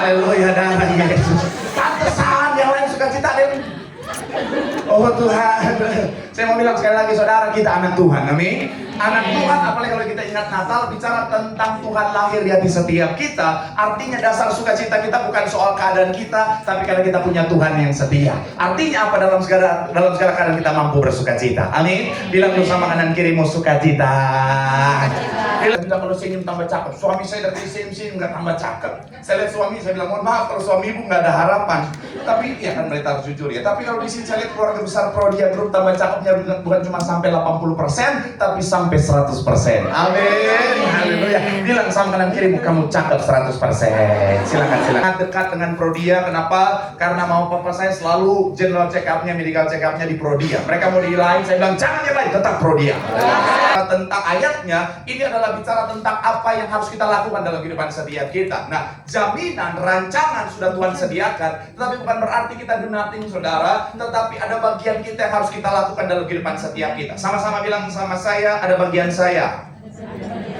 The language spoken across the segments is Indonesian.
Haleluya, darah Yesus. Pantesan yang lain suka cita deh. Oh Tuhan, saya mau bilang sekali lagi saudara, kita anak Tuhan, amin. Anak Tuhan, apalagi kalau kita ingat Natal, bicara tentang Tuhan lahir di hati setiap kita. Artinya dasar sukacita kita bukan soal keadaan kita, tapi karena kita punya Tuhan yang setia. Artinya apa? Dalam segala keadaan kita mampu bersukacita, amin. Bilang bersama kanan kirimu, sukacita. Bilang kalau senyum tambah cakep. Suami saya dari senyum nggak tambah cakep. Saya lihat suami, saya bilang mohon maaf kalau suami ibu nggak ada harapan. Tapi ya kan mereka harus jujur ya. Tapi kalau di sini saya lihat keluarga besar Prodia Group tambah cakepnya bukan cuma sampai 80%, tapi sampai 100%. Amin. Haleluya. Bilang sama kanan kirimu, kamu cakep 100%. Silakan. Dekat dengan Prodia, kenapa? Karena mau papa saya selalu general check up-nya, medical check up-nya di Prodia. Mereka mau di lain, saya bilang jangan yang lain, tetap Prodia. Tentang ayatnya, ini adalah bicara tentang apa yang harus kita lakukan dalam kehidupan setiap kita. Nah, jaminan, rancangan sudah Tuhan sediakan, tetapi bukan berarti kita do nothing, saudara. Tetapi ada bagian kita yang harus kita lakukan dalam kehidupan setiap kita. Sama-sama bilang sama saya, ada bagian saya.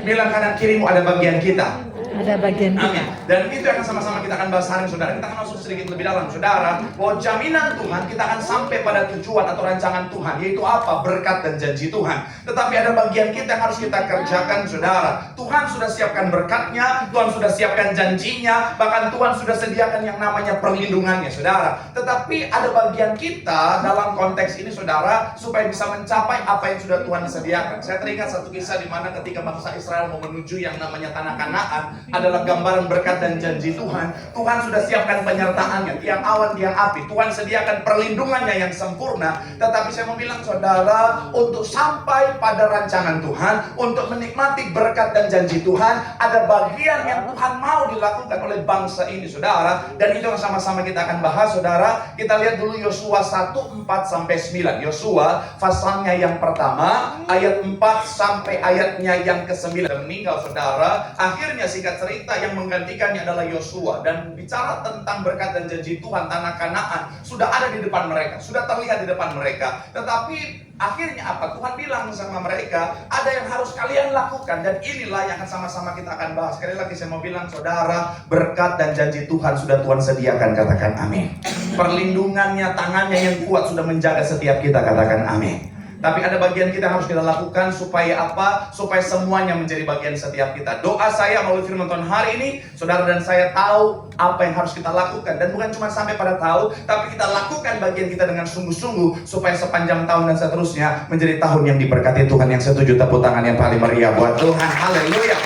Bilang kanan kirimu, ada bagian kita. Ada bagian kita. Amin. Dan itu akan sama-sama kita akan bahas hari ini, saudara. Kita akan masuk sedikit lebih dalam, saudara. Bahwa jaminan Tuhan, kita akan sampai pada tujuan atau rancangan Tuhan, yaitu apa? Berkat dan janji Tuhan. Tetapi ada bagian kita yang harus kita kerjakan, saudara. Tuhan sudah siapkan berkatnya, Tuhan sudah siapkan janjinya, bahkan Tuhan sudah sediakan yang namanya perlindungannya, saudara. Tetapi ada bagian kita dalam konteks ini, saudara, supaya bisa mencapai apa yang sudah Tuhan sediakan. Saya teringat satu kisah di mana ketika bangsa Israel mau menuju yang namanya tanah Kanaan, adalah gambaran berkat dan janji Tuhan. Tuhan sudah siapkan penyertaannya, tiang awan, tiang api. Tuhan sediakan perlindungannya yang sempurna. Tetapi saya mau bilang, saudara, untuk sampai pada rancangan Tuhan, untuk menikmati berkat dan janji Tuhan, ada bagian yang Tuhan mau dilakukan oleh bangsa ini, saudara. Dan itu yang sama-sama kita akan bahas, saudara. Kita lihat dulu Yosua 1:4-9. Yosua pasalnya yang pertama, ayat 4 sampai ayatnya yang ke-9. Meninggal, saudara. Akhirnya singkat cerita yang menggantikannya adalah Yosua, dan bicara tentang berkat dan janji Tuhan, tanah Kanaan sudah ada di depan mereka, sudah terlihat di depan mereka. Tetapi akhirnya apa? Tuhan bilang sama mereka, ada yang harus kalian lakukan, dan inilah yang akan sama-sama kita akan bahas. Sekali lagi saya mau bilang, saudara, berkat dan janji Tuhan sudah Tuhan sediakan, katakan amin. Perlindungannya, tangannya yang kuat sudah menjaga setiap kita, katakan amin. Tapi ada bagian kita harus kita lakukan supaya apa? Supaya semuanya menjadi bagian setiap kita. Doa saya melalui firman Tuhan hari ini, saudara dan saya tahu apa yang harus kita lakukan. Dan bukan cuma sampai pada tahu, tapi kita lakukan bagian kita dengan sungguh-sungguh, supaya sepanjang tahun dan seterusnya menjadi tahun yang diberkati Tuhan. Yang setuju tepuk tangan yang paling meriah buat Tuhan. Haleluya.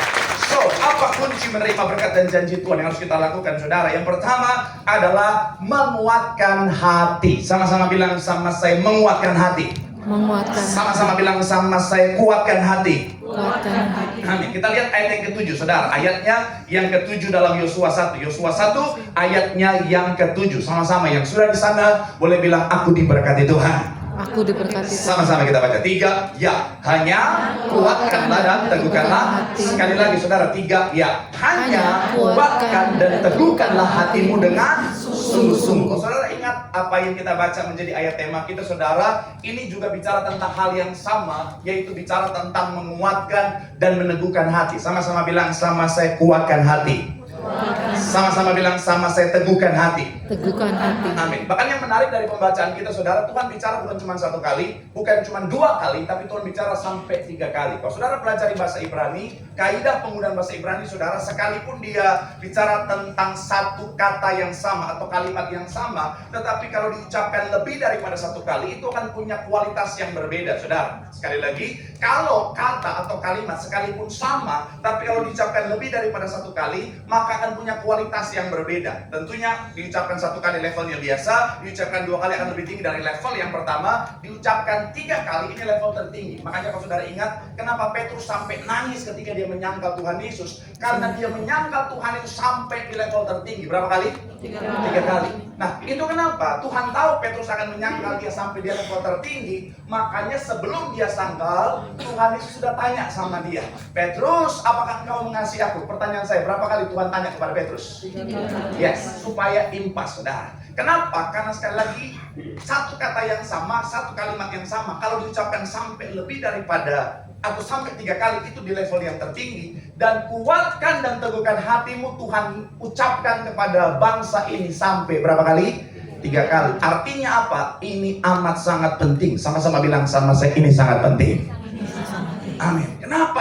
So, apa kunci menerima berkat dan janji Tuhan yang harus kita lakukan, saudara? Yang pertama adalah menguatkan hati. Sama-sama bilang sama saya, menguatkan hati. Menguatkan. Sama-sama bilang sama saya, kuatkan hati. Kuatkan hati. Amin. Kita lihat ayat yang ke-7, saudara. Ayatnya yang ke-7 dalam Yosua 1. Yosua 1 ayatnya yang ke-7. Sama-sama yang sudah di sana boleh bilang, aku diberkati Tuhan. Aku diberkati. Sama-sama kita baca. 3, ya. Hanya kuatkanlah dan teguhkanlah. Sekali lagi, saudara. 3, ya. Hanya kuatkan dan teguhkanlah hatimu dengan sungguh-sungguh. Saudara ingat apa yang kita baca menjadi ayat tema kita, saudara. Ini juga bicara tentang hal yang sama, yaitu bicara tentang menguatkan dan meneguhkan hati. Sama-sama bilang, sama saya kuatkan hati. Sama-sama bilang, sama saya teguhkan hati. Teguhkan hati. Amin. Bahkan yang menarik dari pembacaan kita, saudara, Tuhan bicara bukan cuma 1 kali, bukan cuma 2 kali, tapi Tuhan bicara sampai 3 kali. Kalau saudara pelajari bahasa Ibrani, kaidah penggunaan bahasa Ibrani, saudara, sekalipun dia bicara tentang satu kata yang sama atau kalimat yang sama, tetapi kalau diucapkan lebih daripada 1 kali, itu akan punya kualitas yang berbeda, saudara. Sekali lagi, kalau kata atau kalimat sekalipun sama, tapi kalau diucapkan lebih daripada 1 kali, maka akan punya kualitas yang berbeda. Tentunya diucapkan 1 kali levelnya biasa, diucapkan 2 kali akan lebih tinggi dari level yang pertama, diucapkan 3 kali ini level tertinggi. Makanya kalau saudara ingat, kenapa Petrus sampai nangis ketika dia menyangkal Tuhan Yesus? Karena dia menyangkal Tuhan itu sampai di level tertinggi. Berapa kali? 3 kali. Nah, itu kenapa? Tuhan tahu Petrus akan menyangkal dia sampai di level tertinggi. Makanya sebelum dia sangkal, Tuhan Yesus sudah tanya sama dia, Petrus, apakah engkau mengasihi aku? Pertanyaan saya, berapa kali Tuhan tanya kepada Petrus? 3 kali. Yes, supaya impas, saudara. Kenapa? Karena sekali lagi, 1 kata yang sama, 1 kalimat yang sama, kalau diucapkan sampai lebih daripada atau sampai 3 kali, itu di level yang tertinggi. Dan kuatkan dan teguhkan hatimu, Tuhan ucapkan kepada bangsa ini sampai berapa kali? 3 kali. Artinya apa? Ini amat sangat penting. Sama-sama bilang sama saya, ini sangat penting. Amin. Kenapa?